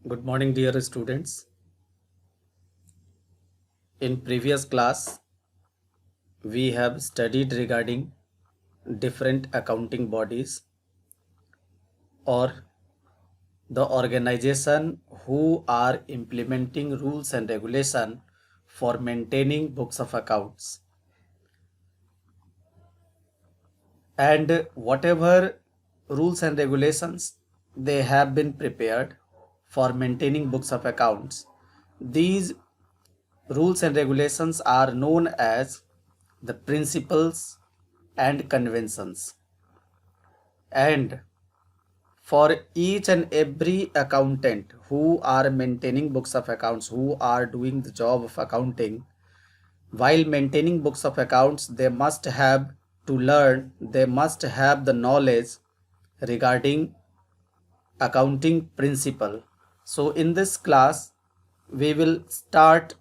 Good morning, dear students. In previous class, we have studied regarding different accounting bodies or the organization who are implementing rules and regulation for maintaining books of accounts. And whatever rules and regulations they have been prepared for maintaining books of accounts, these rules and regulations are known as the principles and conventions. And for each and every accountant who are maintaining books of accounts, who are doing the job of accounting, while maintaining books of accounts, they must have to learn, they must have the knowledge regarding accounting principle. So in this class, we will start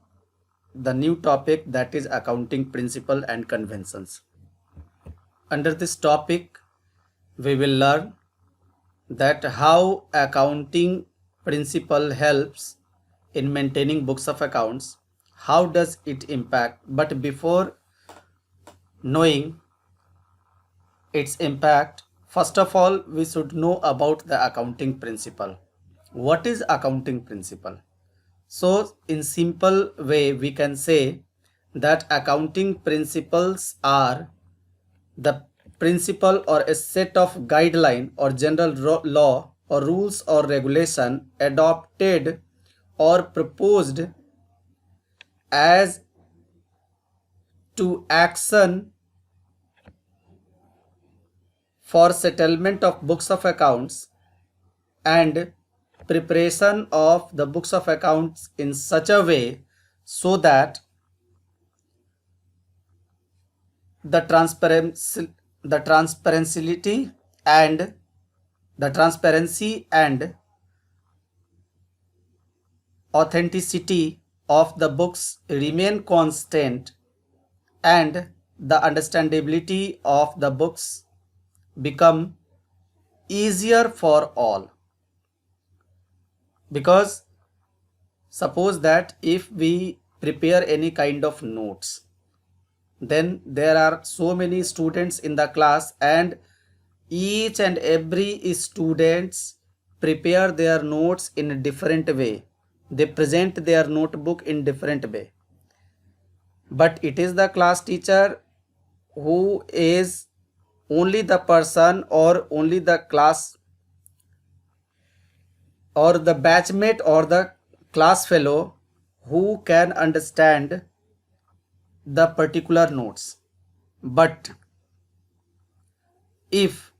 the new topic, that is accounting principle and conventions. Under this topic, we will learn that how accounting principle helps in maintaining books of accounts, how does it impact. But before knowing its impact, first of all, we should know about the accounting principle. What is accounting principle? So in simple way, we can say that accounting principles are the principle or a set of guideline or general law or rules or regulation adopted or proposed as to action for settlement of books of accounts and preparation of the books of accounts in such a way so that the transparency and the transparency and authenticity of the books remain constant, and the understandability of the books become easier for all. Because suppose that if we prepare any kind of notes, then there are so many students in the class, and each and every students prepare their notes in a different way. They present their notebook in different way. But it is the class teacher who is only the person or only the class or the batchmate or the class fellow who can understand the particular notes. But if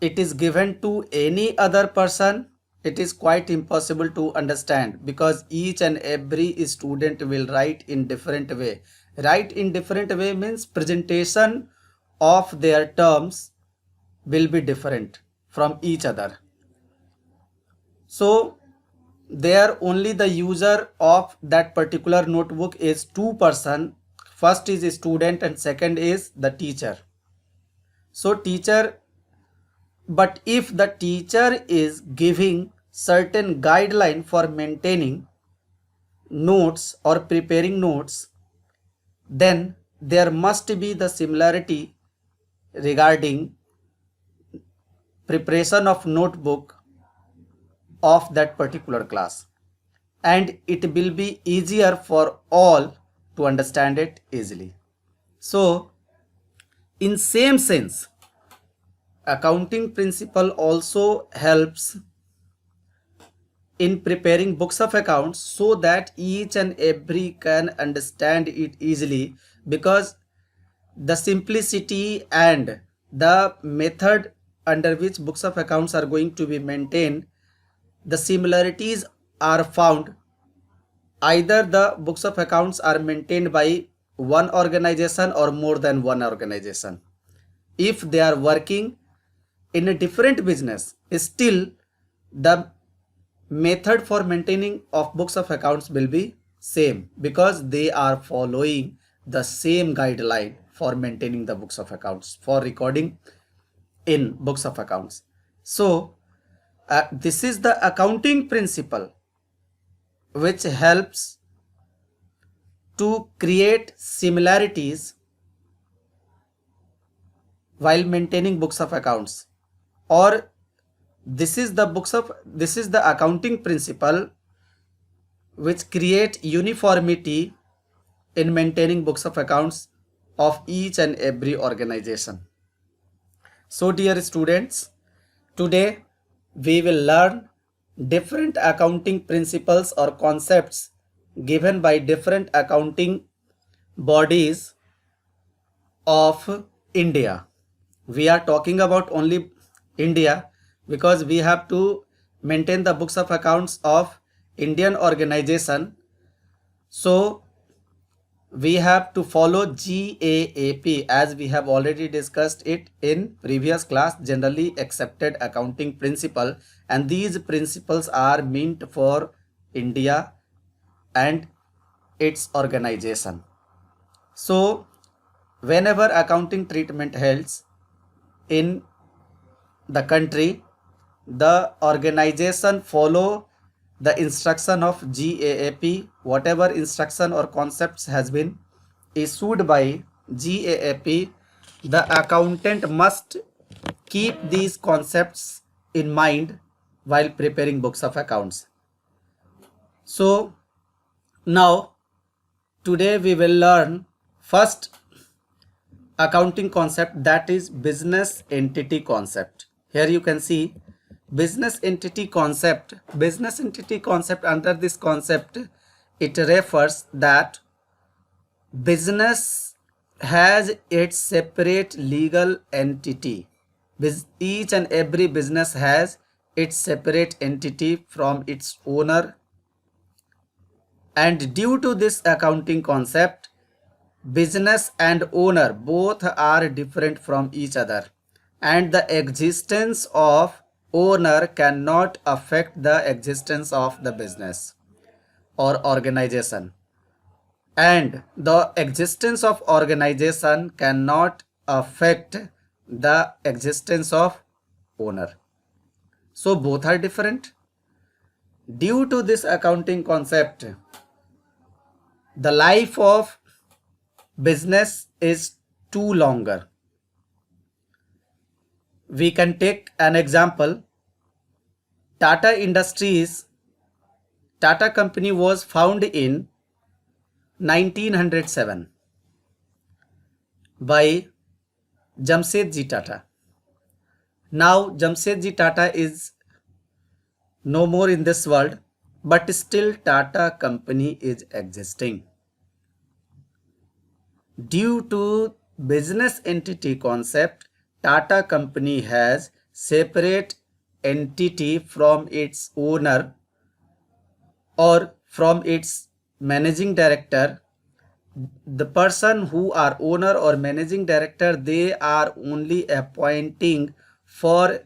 it is given to any other person, it is quite impossible to understand, because each and every student will write in different way. Write in different way means presentation of their terms will be different from each other. So there only the user of that particular notebook is two person. First is a student and second is the teacher. So teacher, but if the teacher is giving certain guideline for maintaining notes or preparing notes, then there must be the similarity regarding preparation of notebook of that particular class, and it will be easier for all to understand it easily. So in same sense, accounting principle also helps in preparing books of accounts so that each and every can understand it easily, because the simplicity and the method under which books of accounts are going to be maintained, the similarities are found. Either the books of accounts are maintained by one organization or more than one organization. If they are working in a different business, still the method for maintaining of books of accounts will be same, because they are following the same guideline for maintaining the books of accounts, for recording in books of accounts. So This is the accounting principle which helps to create similarities while maintaining books of accounts, or this is the accounting principle which create uniformity in maintaining books of accounts of each and every organization. So dear students, today we will learn different accounting principles or concepts given by different accounting bodies of India. We are talking about only India because we have to maintain the books of accounts of Indian organization. So we have to follow GAAP as we have already discussed it in previous class, generally accepted accounting principle, and these principles are meant for India and its organization. So whenever accounting treatment holds in the country, the organization follow the instruction of GAAP. Whatever instruction or concepts has been issued by GAAP, the accountant must keep these concepts in mind while preparing books of accounts. So now today we will learn first accounting concept, that is business entity concept. Here you can see business entity concept. Business entity concept, under this concept it refers that business has its separate legal entity. Each and every business has its separate entity from its owner, and due to this accounting concept, business and owner both are different from each other, and the existence of owner cannot affect the existence of the business or organization, and the existence of organization cannot affect the existence of owner. So both are different. Due to this accounting concept, the life of business is too longer. We can take an example. Tata Industries, Tata company was founded in 1907 by Jamsetji Tata. Now Jamsetji Tata is no more in this world, but still Tata company is existing. Due to business entity concept, Tata company has separate entity from its owner or from its managing director. The person who are owner or managing director, they are only appointed for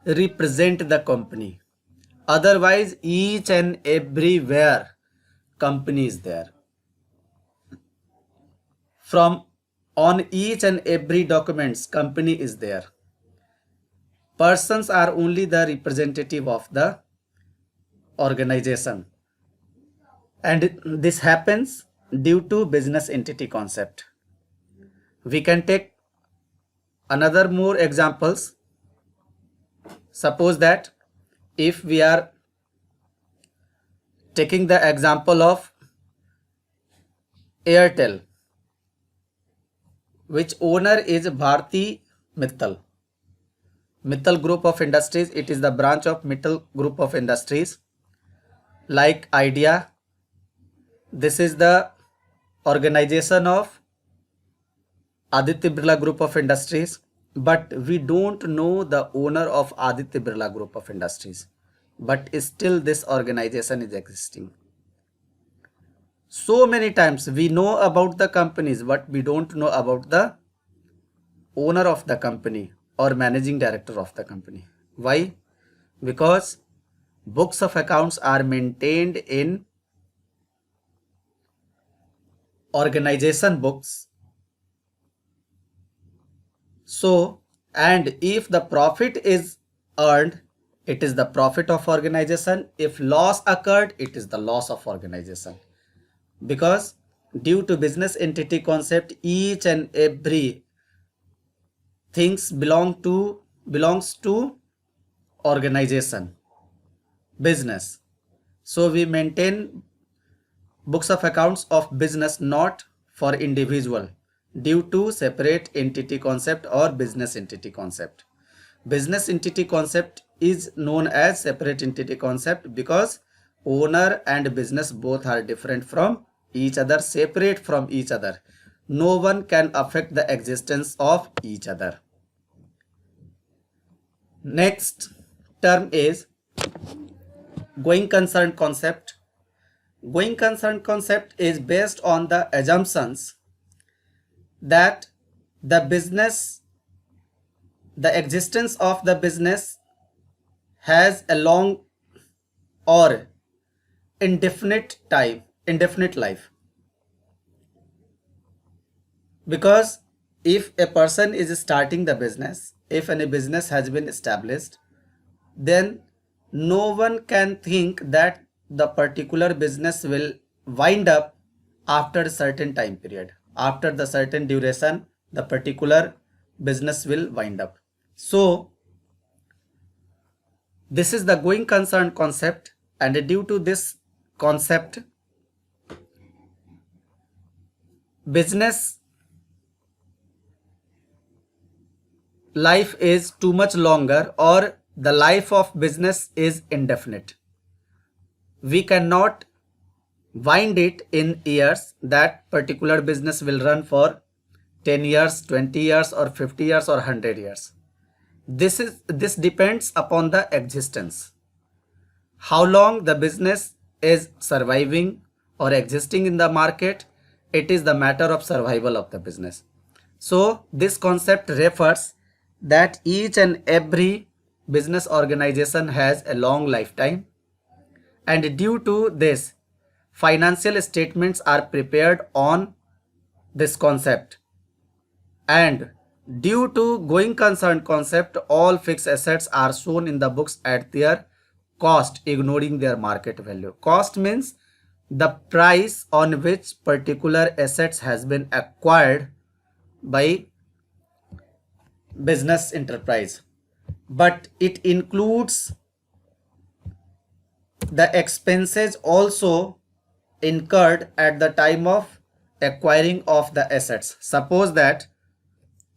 represent the company. Otherwise each and everywhere company is there. From on each and every documents company is there. Persons are only the representative of the organization, and this happens due to business entity concept. We can take another more examples. Suppose that if we are taking the example of Airtel, which owner is Bharti Mittal. Mittal Group of Industries, it is the branch of Mittal Group of Industries. Like Idea, this is the organization of Aditya Birla Group of Industries, but we don't know the owner of Aditya Birla Group of Industries, but still this organization is existing. So many times we know about the companies, but we don't know about the owner of the company or managing director of the company. Why? Because books of accounts are maintained in organization books. So And if the profit is earned, it is the profit of organization. If loss occurred, it is the loss of organization. Because due to business entity concept, each and every things belongs to organization, business. So we maintain books of accounts of business, not for individual, due to separate entity concept or business entity concept. Business entity concept is known as separate entity concept because owner and business both are different from each other, separate from each other. No one can affect the existence of each other. Next term is going concern concept. Going concern concept is based on the assumptions that the existence of the business has a long or indefinite life. Because if a person is starting the business, if any business has been established, then no one can think that the particular business will wind up after a certain time period. After the certain duration, the particular business will wind up. So this is the going concern concept, and due to this concept, business life is too much longer, or the life of business is indefinite. We cannot wind it in years. That particular business will run for 10 years, 20 years, or 50 years, or 100 years. This depends upon the existence. How long the business is surviving or existing in the market, it is the matter of survival of the business. So this concept refers that each and every business organization has a long lifetime, and due to this, financial statements are prepared on this concept. And due to going concern concept, all fixed assets are shown in the books at their cost, ignoring their market value. Cost means the price on which particular assets has been acquired by business enterprise, but it includes the expenses also incurred at the time of acquiring of the assets. Suppose that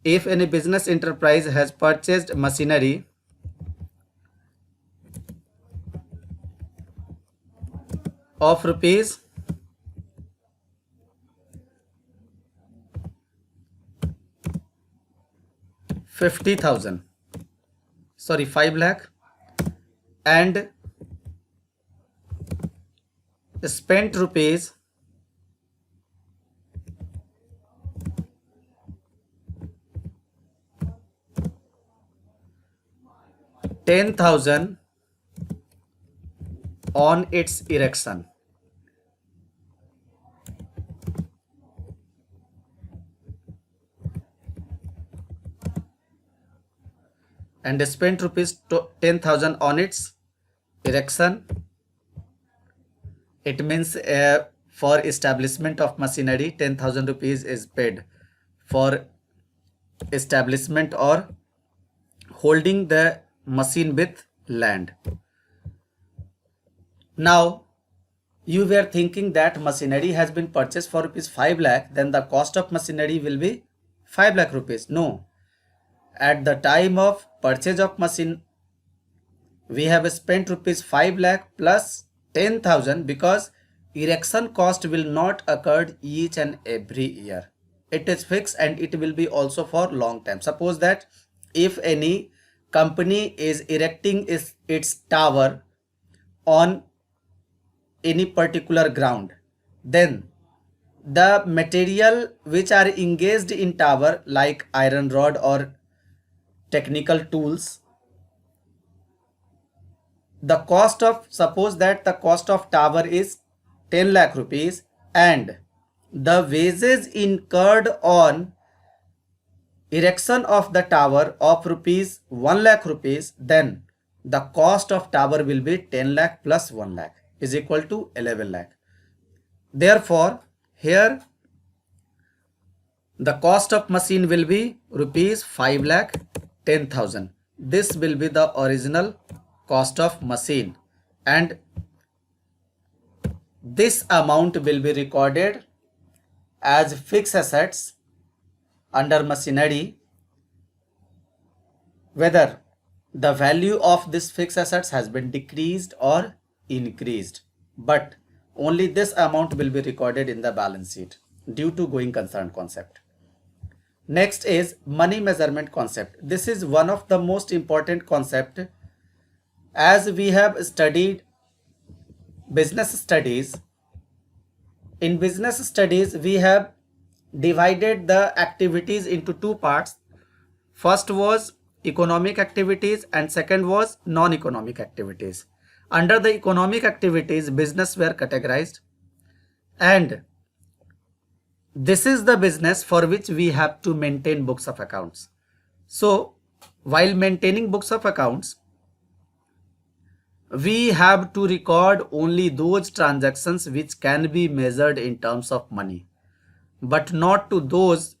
if any business enterprise has purchased machinery of rupees 50,000, sorry 5 lakh, and spent rupees 10,000 on its erection, and spent rupees 10,000 on its erection. It means for establishment of machinery 10,000 rupees is paid for establishment or holding the machine with land. Now you were thinking that machinery has been purchased for rupees 5 lakh, then the cost of machinery will be 5 lakh rupees. No, at the time of purchase of machine we have spent rupees 5 lakh plus 10,000, because erection cost will not occur each and every year. It is fixed and it will be also for long time. Suppose that if any company is erecting its tower on any particular ground, then the material which are engaged in tower like iron rod or technical tools, the cost of, suppose that the cost of tower is 10 lakh rupees, and the wages incurred on erection of the tower of rupees 1 lakh rupees, then the cost of tower will be 10 lakh plus 1 lakh is equal to 11 lakh. Therefore, here the cost of machine will be rupees 5 lakh 10,000. This will be the original cost of machine, and this amount will be recorded as fixed assets under machinery, whether the value of this fixed assets has been decreased or increased, but only this amount will be recorded in the balance sheet due to going concern concept. Next is money measurement concept. This is one of the most important concept. As we have studied business studies, in business studies we have divided the activities into two parts. First was economic activities and second was non-economic activities. Under the economic activities, business were categorized, and this is the business for which we have to maintain books of accounts. So while maintaining books of accounts, we have to record only those transactions which can be measured in terms of money, but not to those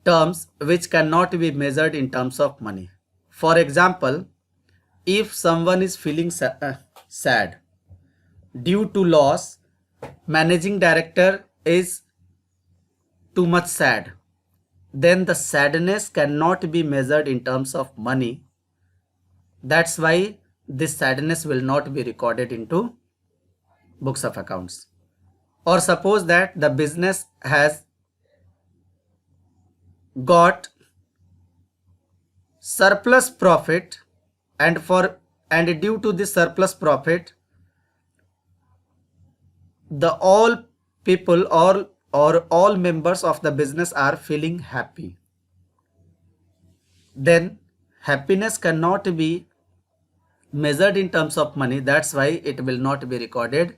terms which cannot be measured in terms of money. For example, if someone is feeling sad due to loss, managing director is too much sad, then the sadness cannot be measured in terms of money. That's why this sadness will not be recorded into books of accounts. Or suppose that the business has got surplus profit, and due to this surplus profit, the all people or all members of the business are feeling happy, then happiness cannot be measured in terms of money. That's why it will not be recorded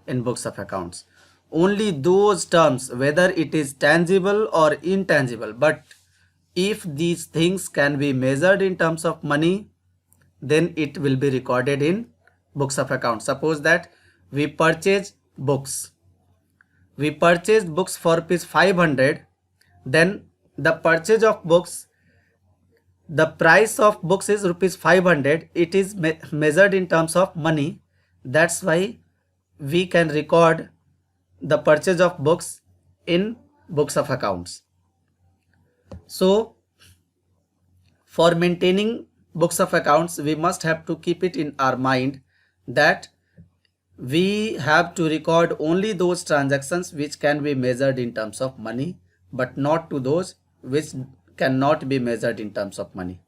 in books of accounts. Only those terms, whether it is tangible or intangible, but if these things can be measured in terms of money, then it will be recorded in books of accounts. Suppose that we purchase books. We purchased books for rupees 500, then the purchase of books, the price of books is rupees 500. It is measured in terms of money. That's why we can record the purchase of books in books of accounts. So for maintaining books of accounts, we must have to keep it in our mind that we have to record only those transactions which can be measured in terms of money, but not to those which cannot be measured in terms of money.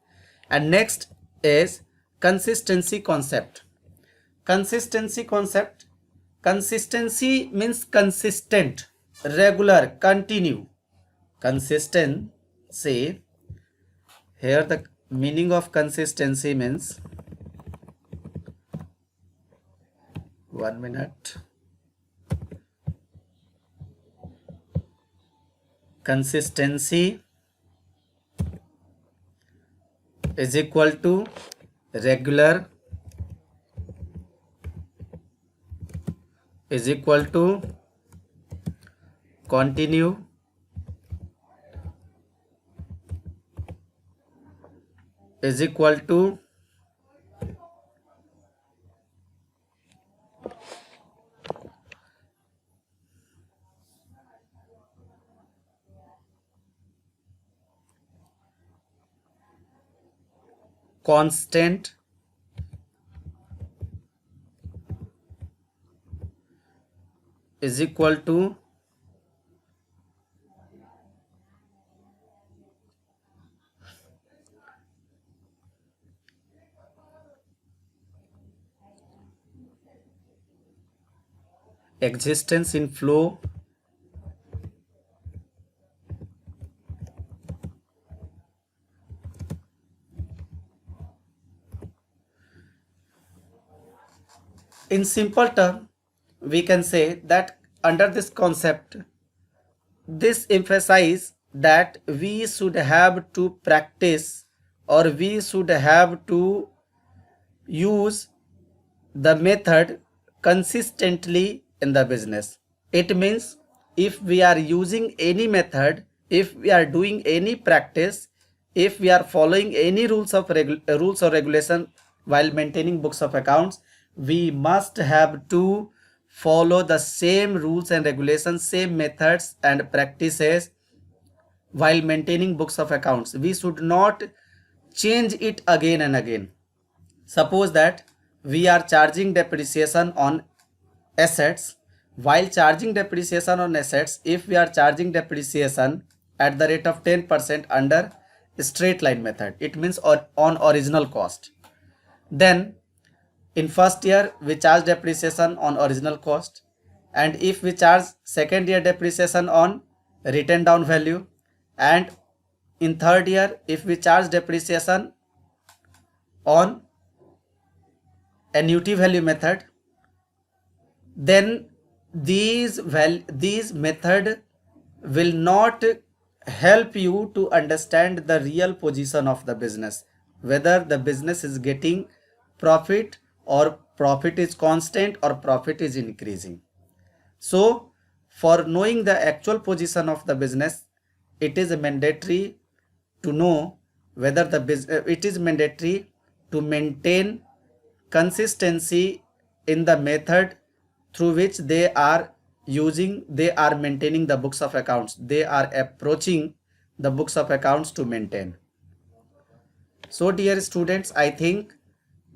And next is consistency concept. Consistency concept. Consistency means consistent, regular, continue. Consistency, here the meaning of consistency means, 1 minute. Consistency is equal to regular is equal to continue is equal to constant is equal to existence in flow in simple term. We can say that under this concept, this emphasize that we should have to practice, or we should have to use the method consistently in the business. It means if we are using any method, if we are doing any practice, if we are following any rules or regulation while maintaining books of accounts, we must have to follow the same rules and regulations, same methods and practices while maintaining books of accounts. We should not change it again and again. Suppose that we are charging depreciation on assets. While charging depreciation on assets, if we are charging depreciation at the rate of 10% under straight line method, it means on original cost, then in first year we charge depreciation on original cost, and if we charge second year depreciation on written down value, and in third year if we charge depreciation on annuity value method, then these method will not help you to understand the real position of the business, whether the business is getting profit, or profit is constant, or profit is increasing. So for knowing the actual position of the business, it is mandatory to know whether the business, it is mandatory to maintain consistency in the method through which they are maintaining the books of accounts, they are approaching the books of accounts to maintain. So dear students, I think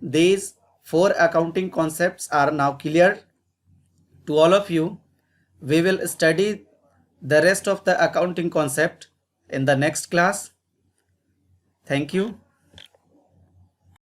these 4 accounting concepts are now clear to all of you. We will study the rest of the accounting concept in the next class. Thank you.